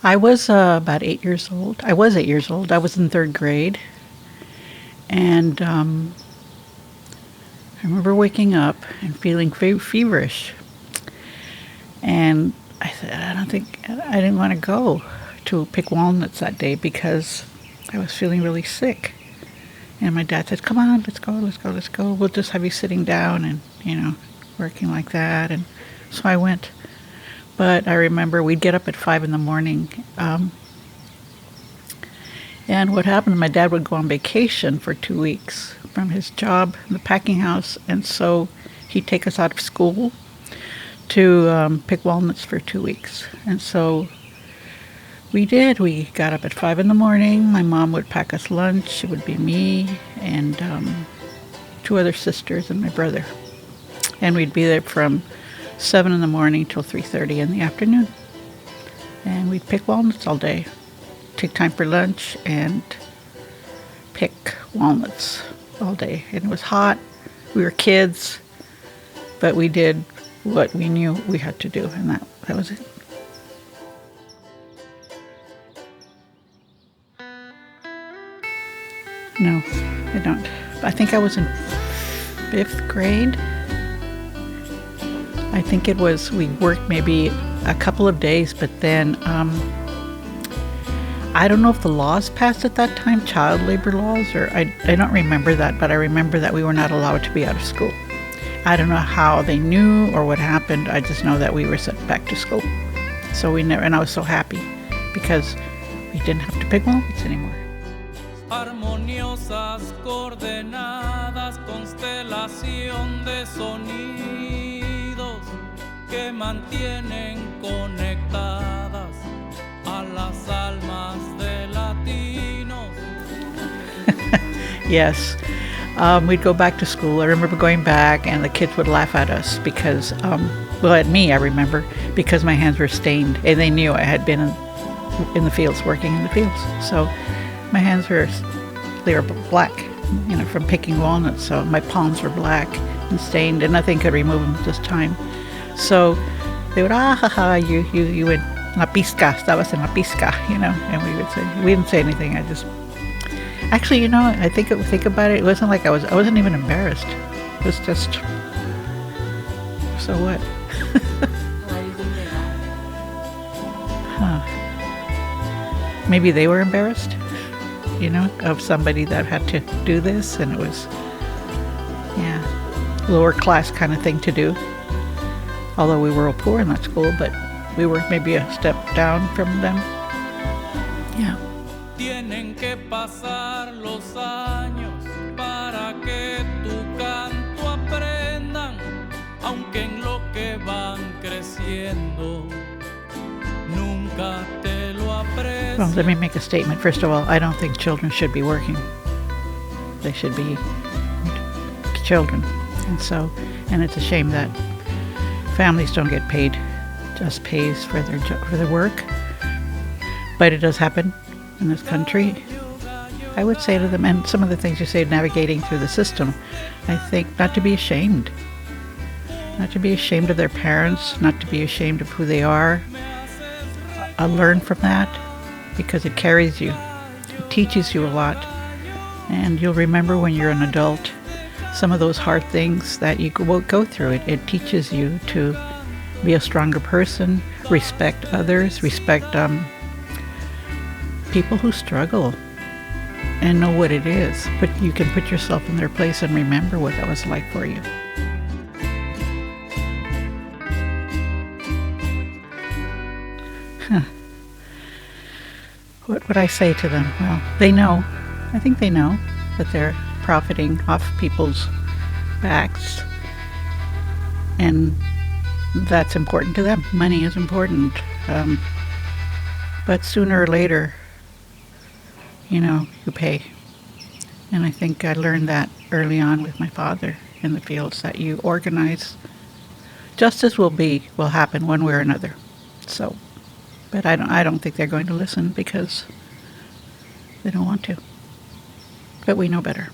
I was about 8 years old. I was 8 years old. I was in third grade. And I remember waking up and feeling feverish. And I said, I didn't want to go to pick walnuts that day because I was feeling really sick. And my dad said, come on, let's go, let's go, let's go. We'll just have you sitting down and, working like that. And so I went. But I remember we'd get up at 5 in the morning. And what happened, my dad would go on vacation for 2 weeks from his job in the packing house. And so he'd take us out of school to pick walnuts for 2 weeks. And so we did. We got up at 5 in the morning. My mom would pack us lunch. It would be me and 2 other sisters and my brother. And we'd be there from 7 in the morning till 3:30 in the afternoon. And we'd pick walnuts all day. Take time for lunch and pick walnuts all day. And it was hot. We were kids, but we did what we knew we had to do, and that was it. No, I don't. I think I was in 5th grade. I think it was, we worked maybe a couple of days, but then I don't know if the laws passed at that time, child labor laws, or I don't remember that, but I remember that we were not allowed to be out of school. I don't know how they knew or what happened. I just know that we were sent back to school. So we never, and I was so happy because we didn't have to pick walnuts anymore. Armoniosas coordenadas, constelación de sonidos que mantienen conectadas a las almas de latinos. Yes. We'd go back to school. I remember going back and the kids would laugh at us because, at me, I remember, because my hands were stained and they knew I had been in the fields, working in the fields. So my hands were black, from picking walnuts. So my palms were black and stained and nothing could remove them at this time. So they would, you would, la pizca, estabas en la pizca, and we would say, we didn't say anything. Actually, I think about it, it wasn't like I wasn't even embarrassed. It was just, so what? Maybe they were embarrassed, of somebody that had to do this, and it was, lower class kind of thing to do. Although we were all poor in that school, but we were maybe a step down from them. Yeah. Tienen que pasar los años para que tu canto aprendan, aunque en lo que van creciendo nunca te lo aprecian. Well, let me make a statement. First of all, I don't think children should be working. They should be children. And it's a shame that families don't get paid, just pays for their work. But it does happen in this country. I would say to them, and some of the things you say, navigating through the system, I think not to be ashamed of their parents, not to be ashamed of who they are. Learn from that because it carries you. It teaches you a lot. And you'll remember when you're an adult some of those hard things that you won't go through. It teaches you to be a stronger person, respect others, respect people who struggle, and know what it is. But you can put yourself in their place and remember what that was like for you. What would I say to them? Well, they know. I think they know that they're profiting off people's backs, and that's important to them. Money is important, but sooner or later, you pay. And I think I learned that early on with my father in the fields, that you organize, justice will happen one way or another. So, but I don't think they're going to listen because they don't want to. But we know better.